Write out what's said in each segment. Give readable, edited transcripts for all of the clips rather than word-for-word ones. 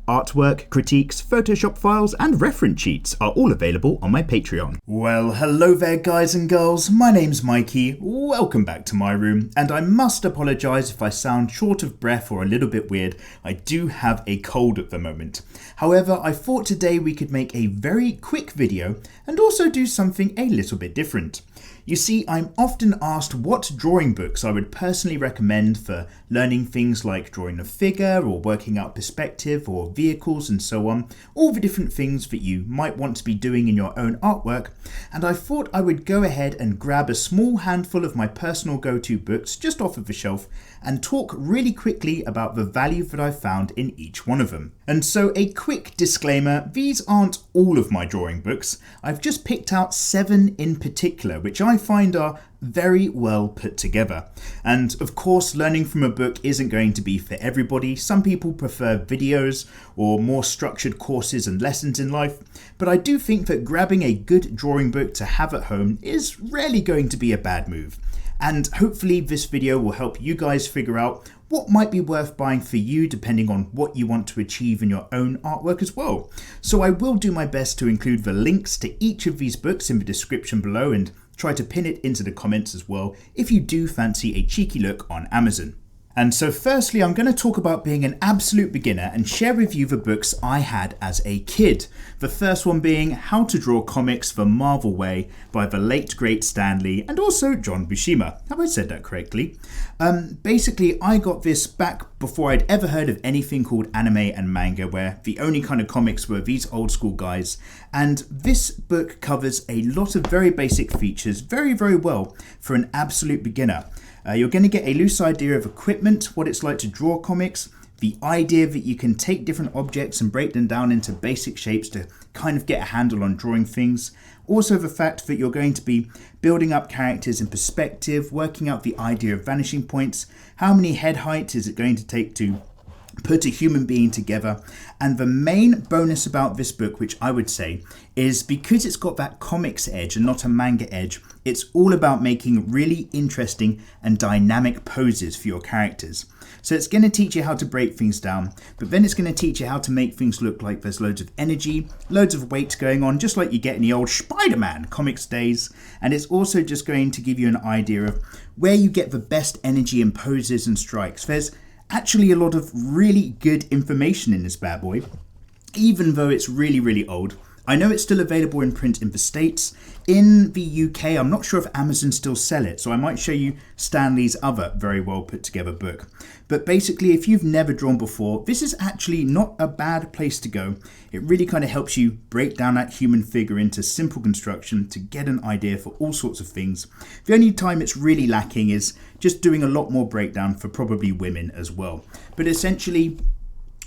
Artwork, critiques, Photoshop files, and reference sheets are all available on my Patreon. Well, hello there guys and girls, my name's Mikey, welcome back to my room, and I must apologise if I sound short of breath or a little bit weird. I do have a cold at the moment. However, I thought today we could make a very quick video and also do something a little bit different. You see, I'm often asked what drawing books I would personally recommend for learning things like drawing a figure or working out perspective or vehicles and so on, all the different things that you might want to be doing in your own artwork, and I thought I would go ahead and grab a small handful of my personal go-to books just off of the shelf and talk really quickly about the value that I've found in each one of them. And so a quick disclaimer, these aren't all of my drawing books. I've just picked out 7 in particular, which I find are very well put together. And of course, learning from a book isn't going to be for everybody. Some people prefer videos or more structured courses and lessons in life, but I do think that grabbing a good drawing book to have at home is rarely going to be a bad move. And hopefully this video will help you guys figure out what might be worth buying for you depending on what you want to achieve in your own artwork as well. So I will do my best to include the links to each of these books in the description below and try to pin it into the comments as well if you do fancy a cheeky look on Amazon. And so firstly, I'm going to talk about being an absolute beginner and share with you the books I had as a kid. The first one being How to Draw Comics the Marvel Way by the late great Stan Lee and also John Buscema. Have I said that correctly? Basically, I got this back before I'd ever heard of anything called anime and manga, where the only kind of comics were these old school guys. And this book covers a lot of very basic features very, very well for an absolute beginner. You're going to get a loose idea of equipment, what it's like to draw comics, the idea that you can take different objects and break them down into basic shapes to kind of get a handle on drawing things. Also the fact that you're going to be building up characters in perspective, working out the idea of vanishing points, how many head heights is it going to take to put a human being together. And the main bonus about this book, which I would say, is because it's got that comics edge and not a manga edge, it's all about making really interesting and dynamic poses for your characters. So it's going to teach you how to break things down, but then it's going to teach you how to make things look like there's loads of energy, loads of weight going on, just like you get in the old Spider-Man comics days. And it's also just going to give you an idea of where you get the best energy and poses and strikes. There's actually a lot of really good information in this bad boy, even though it's really, really old. I know it's still available in print in the States. In the UK, I'm not sure if Amazon still sell it, so I might show you Stan Lee's other very well put together book. But basically, if you've never drawn before, this is actually not a bad place to go. It really kind of helps you break down that human figure into simple construction to get an idea for all sorts of things. The only time it's really lacking is just doing a lot more breakdown for probably women as well. But essentially,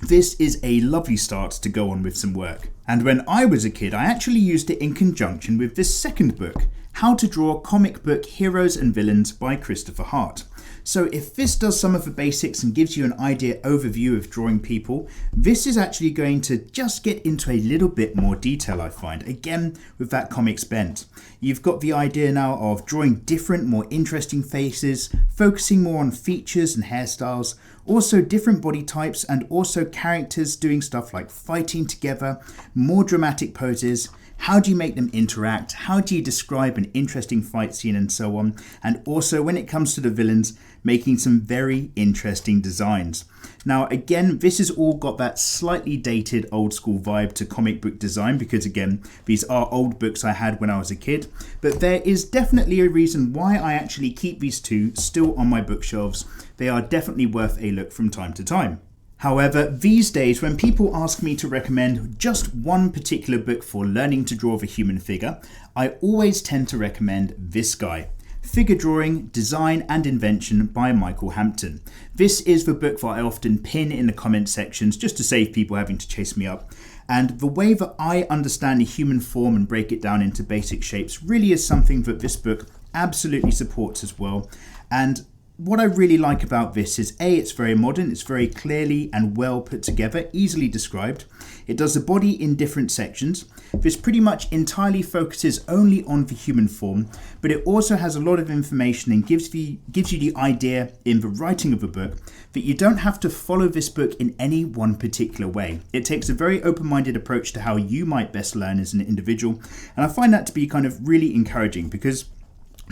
this is a lovely start to go on with some work. And when I was a kid, I actually used it in conjunction with this second book, How to Draw Comic Book Heroes and Villains by Christopher Hart. So if this does some of the basics and gives you an overview of drawing people, this is actually going to just get into a little bit more detail, I find, again with that comics bent. You've got the idea now of drawing different, more interesting faces, focusing more on features and hairstyles, also different body types and also characters doing stuff like fighting together, more dramatic poses. How do you make them interact? How do you describe an interesting fight scene and so on? And also when it comes to the villains, making some very interesting designs. Now again, this has all got that slightly dated old school vibe to comic book design because again, these are old books I had when I was a kid, but there is definitely a reason why I actually keep these two still on my bookshelves. They are definitely worth a look from time to time. However, these days when people ask me to recommend just one particular book for learning to draw the human figure, I always tend to recommend this guy, Figure Drawing, Design and Invention by Michael Hampton. This is the book that I often pin in the comment sections just to save people having to chase me up. And the way that I understand the human form and break it down into basic shapes really is something that this book absolutely supports as well. And what I really like about this is it's very modern, it's very clearly and well put together, easily described. It does the body in different sections. This pretty much entirely focuses only on the human form, but it also has a lot of information and gives you the idea in the writing of the book that you don't have to follow this book in any one particular way. It takes a very open-minded approach to how you might best learn as an individual, and I find that to be kind of really encouraging because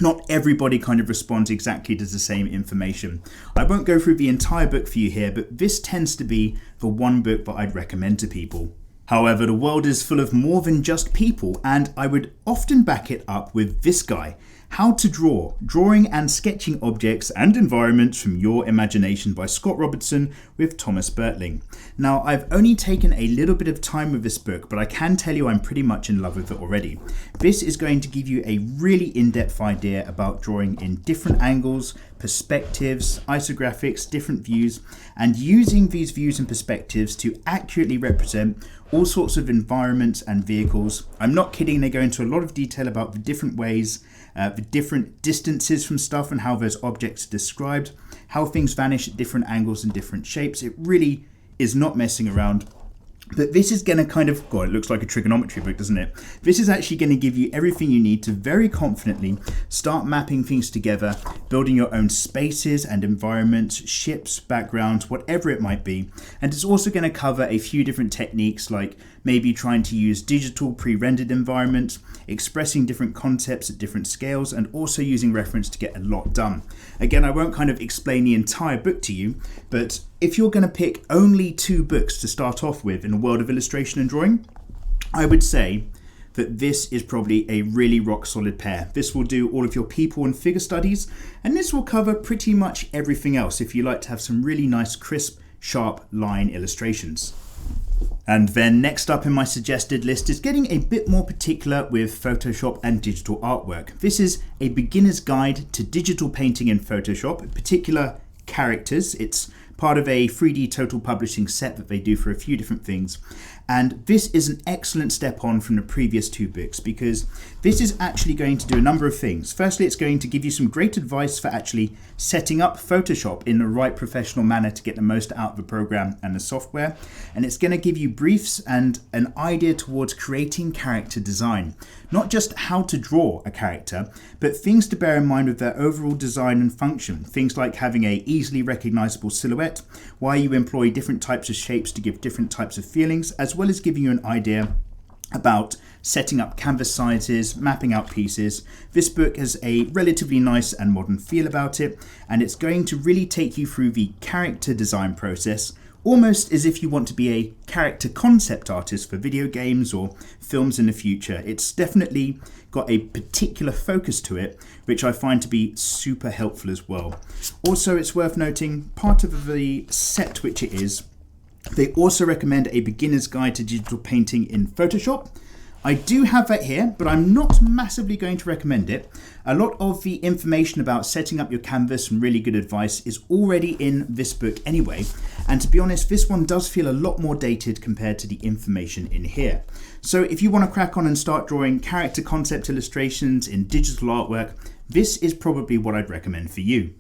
not everybody kind of responds exactly to the same information. I won't go through the entire book for you here, but this tends to be the one book that I'd recommend to people. However, the world is full of more than just people, and I would often back it up with this guy. How to Draw, Drawing and Sketching Objects and Environments from Your Imagination by Scott Robertson with Thomas Bertling. Now, I've only taken a little bit of time with this book, but I can tell you I'm pretty much in love with it already. This is going to give you a really in-depth idea about drawing in different angles, perspectives, isographics, different views, and using these views and perspectives to accurately represent all sorts of environments and vehicles. I'm not kidding, they go into a lot of detail about the different ways, the different distances from stuff and how those objects are described, how things vanish at different angles and different shapes. It really is not messing around. But this is going to kind of, God, it looks like a trigonometry book, doesn't it? This is actually going to give you everything you need to very confidently start mapping things together, building your own spaces and environments, ships, backgrounds, whatever it might be. And it's also going to cover a few different techniques like maybe trying to use digital pre-rendered environments, expressing different concepts at different scales, and also using reference to get a lot done. Again, I won't kind of explain the entire book to you, but if you're going to pick only 2 books to start off with in the world of illustration and drawing, I would say that this is probably a really rock solid pair. This will do all of your people and figure studies, and this will cover pretty much everything else if you like to have some really nice, crisp, sharp line illustrations. And then next up in my suggested list is getting a bit more particular with Photoshop and digital artwork. This is a beginner's guide to digital painting in Photoshop, in particular characters. It's part of a 3D total publishing set that they do for a few different things. And this is an excellent step on from the previous 2 books because this is actually going to do a number of things. Firstly, it's going to give you some great advice for actually setting up Photoshop in the right professional manner to get the most out of the program and the software. And it's going to give you briefs and an idea towards creating character design. Not just how to draw a character, but things to bear in mind with their overall design and function. Things like having a easily recognizable silhouette, why you employ different types of shapes to give different types of feelings, as well as giving you an idea about setting up canvas sizes, mapping out pieces. This book has a relatively nice and modern feel about it, and it's going to really take you through the character design process, almost as if you want to be a character concept artist for video games or films in the future. It's definitely got a particular focus to it, which I find to be super helpful as well. Also, it's worth noting, part of the set which it is, they also recommend a beginner's guide to digital painting in Photoshop. I do have that here, but I'm not massively going to recommend it. A lot of the information about setting up your canvas and really good advice is already in this book anyway. And to be honest, this one does feel a lot more dated compared to the information in here. So if you want to crack on and start drawing character concept illustrations in digital artwork, this is probably what I'd recommend for you.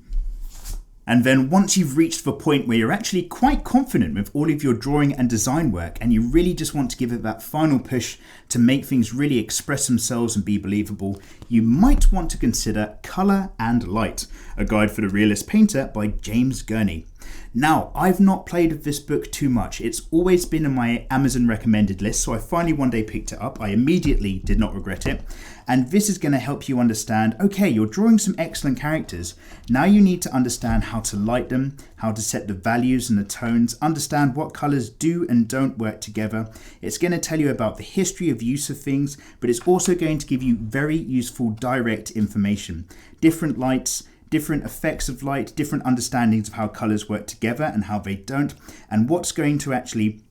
And then once you've reached the point where you're actually quite confident with all of your drawing and design work, and you really just want to give it that final push to make things really express themselves and be believable, you might want to consider Colour and Light, a guide for the realist painter by James Gurney. Now, I've not played with this book too much. It's always been in my Amazon recommended list, so I finally one day picked it up. I immediately did not regret it. And this is going to help you understand, okay, you're drawing some excellent characters. Now you need to understand how to light them, how to set the values and the tones, understand what colors do and don't work together. It's going to tell you about the history of use of things, but it's also going to give you very useful direct information. Different lights, different effects of light, different understandings of how colors work together and how they don't, and what's going to actually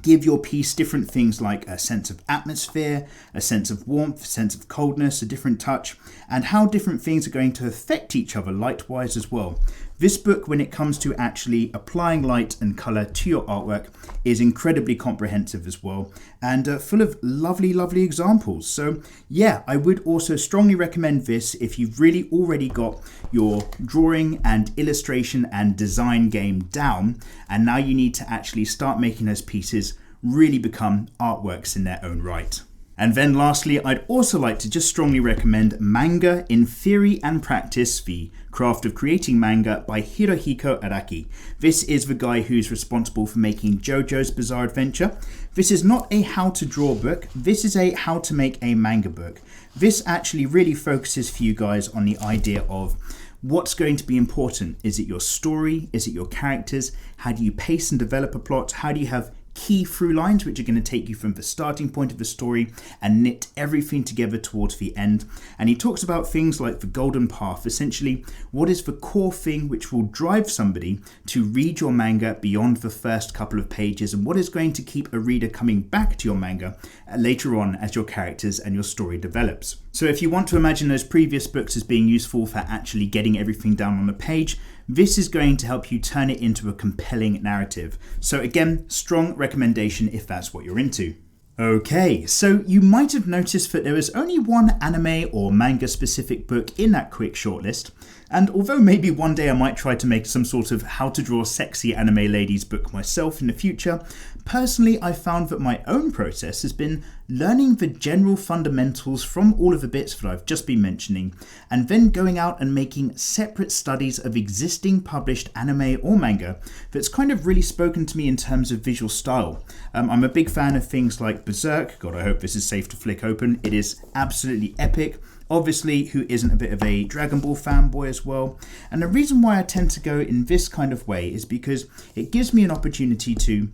give your piece different things like a sense of atmosphere, a sense of warmth, a sense of coldness, a different touch, and how different things are going to affect each other light-wise as well. This book, when it comes to actually applying light and colour to your artwork, is incredibly comprehensive as well, and full of lovely, lovely examples. So yeah, I would also strongly recommend this if you've really already got your drawing and illustration and design game down, and now you need to actually start making those pieces really become artworks in their own right. And then lastly, I'd also like to just strongly recommend Manga in Theory and Practice, The Craft of Creating Manga by Hirohiko Araki. This is the guy who's responsible for making JoJo's Bizarre Adventure. This is not a how to draw book, this is a how to make a manga book. This actually really focuses for you guys on the idea of what's going to be important. Is it your story? Is it your characters? How do you pace and develop a plot? How do you have key through lines which are going to take you from the starting point of the story and knit everything together towards the end? And he talks about things like the golden path, essentially what is the core thing which will drive somebody to read your manga beyond the first couple of pages, and what is going to keep a reader coming back to your manga later on as your characters and your story develops. So if you want to imagine those previous books as being useful for actually getting everything down on the page, this is going to help you turn it into a compelling narrative. So again, strong recommendation if that's what you're into. Okay, so you might have noticed that there is only one anime or manga specific book in that quick shortlist, and although maybe one day I might try to make some sort of how to draw sexy anime ladies book myself in the future, personally I found that my own process has been learning the general fundamentals from all of the bits that I've just been mentioning, and then going out and making separate studies of existing published anime or manga that's kind of really spoken to me in terms of visual style. I'm a big fan of things like Berserk. God, I hope this is safe to flick open. It is absolutely epic. Obviously, who isn't a bit of a Dragon Ball fanboy as well? And the reason why I tend to go in this kind of way is because it gives me an opportunity to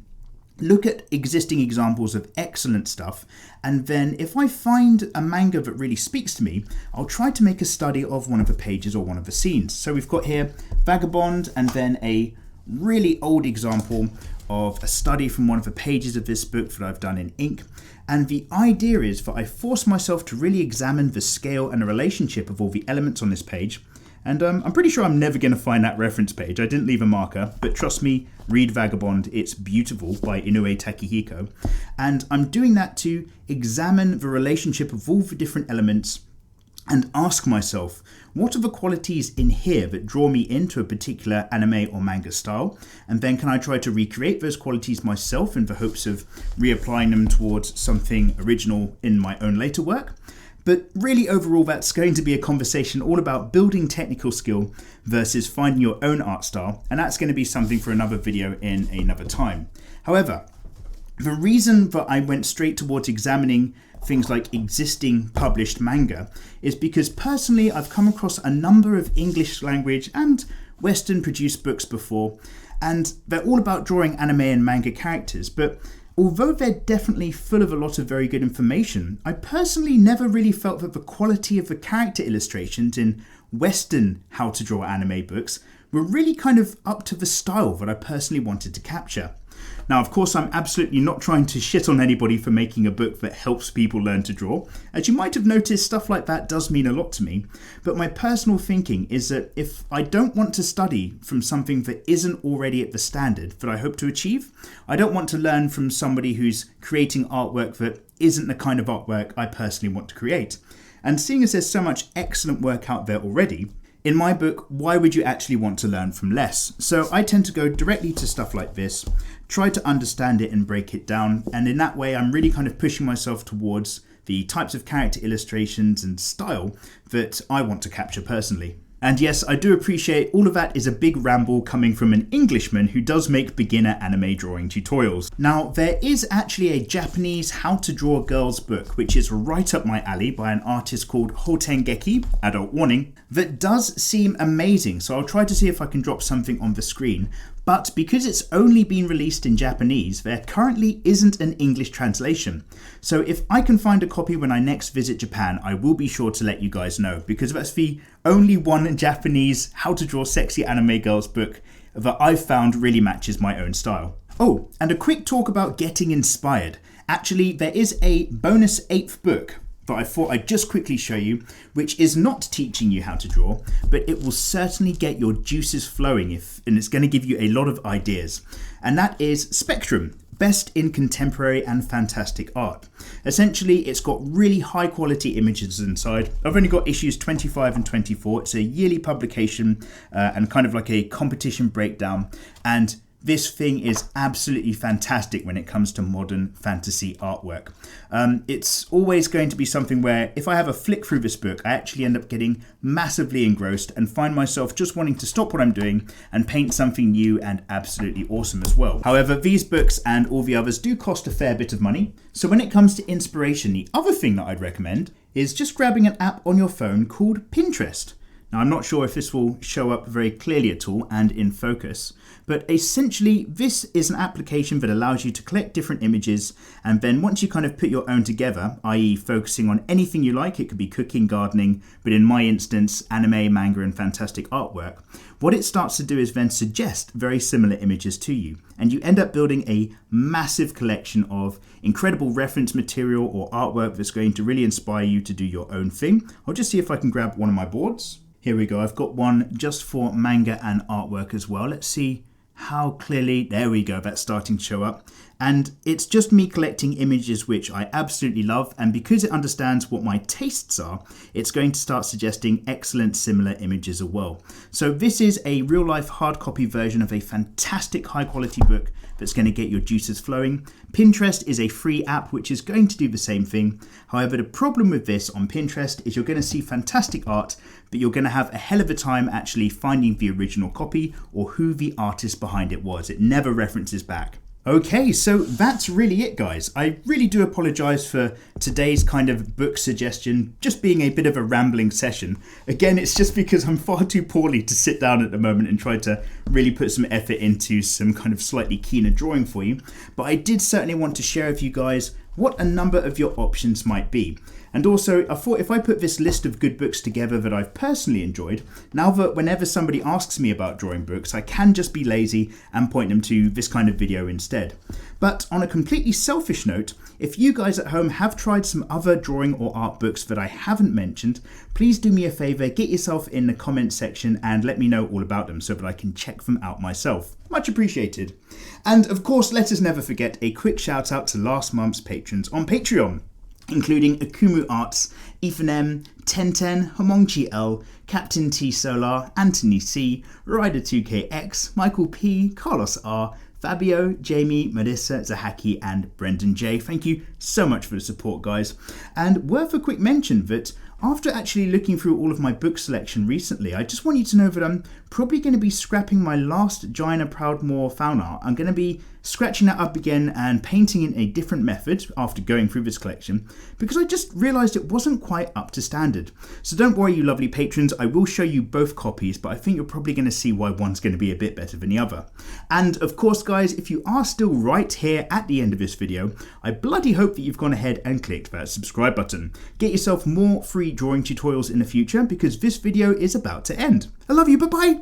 look at existing examples of excellent stuff, and then if I find a manga that really speaks to me, I'll try to make a study of one of the pages or one of the scenes. So we've got here Vagabond, and then a really old example of a study from one of the pages of this book that I've done in ink. And the idea is that I force myself to really examine the scale and the relationship of all the elements on this page. And I'm pretty sure I'm never going to find that reference page. I didn't leave a marker, but trust me, read Vagabond, it's beautiful, by Inoue Takehiko. And I'm doing that to examine the relationship of all the different elements and ask myself, what are the qualities in here that draw me into a particular anime or manga style? And then can I try to recreate those qualities myself in the hopes of reapplying them towards something original in my own later work? But really overall, that's going to be a conversation all about building technical skill versus finding your own art style, and that's going to be something for another video in another time. However, the reason that I went straight towards examining things like existing published manga is because personally I've come across a number of English language and Western produced books before, and they're all about drawing anime and manga characters, but although they're definitely full of a lot of very good information, I personally never really felt that the quality of the character illustrations in Western how to draw anime books were really kind of up to the style that I personally wanted to capture. Now, of course, I'm absolutely not trying to shit on anybody for making a book that helps people learn to draw. As you might have noticed, stuff like that does mean a lot to me. But my personal thinking is that if I don't want to study from something that isn't already at the standard that I hope to achieve, I don't want to learn from somebody who's creating artwork that isn't the kind of artwork I personally want to create. And seeing as there's so much excellent work out there already, in my book, why would you actually want to learn from less? So I tend to go directly to stuff like this, try to understand it and break it down, and in that way I'm really kind of pushing myself towards the types of character illustrations and style that I want to capture personally. And yes, I do appreciate all of that is a big ramble coming from an Englishman who does make beginner anime drawing tutorials. Now, there is actually a Japanese how to draw girls book, which is right up my alley by an artist called Hotengeki, adult warning, that does seem amazing. So I'll try to see if I can drop something on the screen. But because it's only been released in Japanese, there currently isn't an English translation. So if I can find a copy when I next visit Japan, I will be sure to let you guys know, because that's the only one Japanese how to draw sexy anime girls book that I've found really matches my own style. Oh, and a quick talk about getting inspired. Actually, there is a bonus 8th book that I thought I'd just quickly show you, which is not teaching you how to draw, but it will certainly get your juices flowing and it's going to give you a lot of ideas. And that is Spectrum, Best in Contemporary and Fantastic Art. Essentially, it's got really high quality images inside. I've only got issues 25 and 24. It's a yearly publication and kind of like a competition breakdown. And this thing is absolutely fantastic when it comes to modern fantasy artwork. It's always going to be something where if I have a flick through this book, I actually end up getting massively engrossed and find myself just wanting to stop what I'm doing and paint something new and absolutely awesome as well. However, these books and all the others do cost a fair bit of money. So when it comes to inspiration, the other thing that I'd recommend is just grabbing an app on your phone called Pinterest. Now, I'm not sure if this will show up very clearly at all and in focus, but essentially this is an application that allows you to collect different images, and then once you kind of put your own together, i.e. focusing on anything you like, it could be cooking, gardening, but in my instance, anime, manga and fantastic artwork, what it starts to do is then suggest very similar images to you, and you end up building a massive collection of incredible reference material or artwork that's going to really inspire you to do your own thing. I'll just see if I can grab one of my boards. Here we go, I've got one just for manga and artwork as well. Let's see how clearly, there we go, that's starting to show up. And it's just me collecting images which I absolutely love, and because it understands what my tastes are, it's going to start suggesting excellent similar images as well. So this is a real life hard copy version of a fantastic high quality book that's going to get your juices flowing. Pinterest is a free app which is going to do the same thing. However, the problem with this on Pinterest is you're going to see fantastic art, but you're going to have a hell of a time actually finding the original copy or who the artist behind it was. It never references back. Okay, so that's really it, guys. I really do apologise for today's kind of book suggestion just being a bit of a rambling session. Again, it's just because I'm far too poorly to sit down at the moment and try to really put some effort into some kind of slightly keener drawing for you. But I did certainly want to share with you guys what a number of your options might be. And also, I thought if I put this list of good books together that I've personally enjoyed, now that whenever somebody asks me about drawing books, I can just be lazy and point them to this kind of video instead. But on a completely selfish note, if you guys at home have tried some other drawing or art books that I haven't mentioned, please do me a favour, get yourself in the comment section and let me know all about them so that I can check them out myself. Much appreciated. And of course, let us never forget a quick shout out to last month's patrons on Patreon, including Akumu Arts, Ethan M, Tenten, Homongchi L, Captain T Solar, Anthony C, Ryder2KX, Michael P, Carlos R, Fabio, Jamie, Marissa, Zahaki and Brendan J. Thank you so much for the support, guys. And worth a quick mention that after actually looking through all of my book selection recently, I just want you to know that I'm probably going to be scrapping my last Gina Proudmoore fan art. I'm going to be scratching that up again and painting in a different method after going through this collection because I just realised it wasn't quite up to standard. So don't worry, you lovely patrons, I will show you both copies, but I think you're probably going to see why one's going to be a bit better than the other. And of course, guys, if you are still right here at the end of this video, I bloody hope that you've gone ahead and clicked that subscribe button. Get yourself more free drawing tutorials in the future because this video is about to end. I love you, bye bye!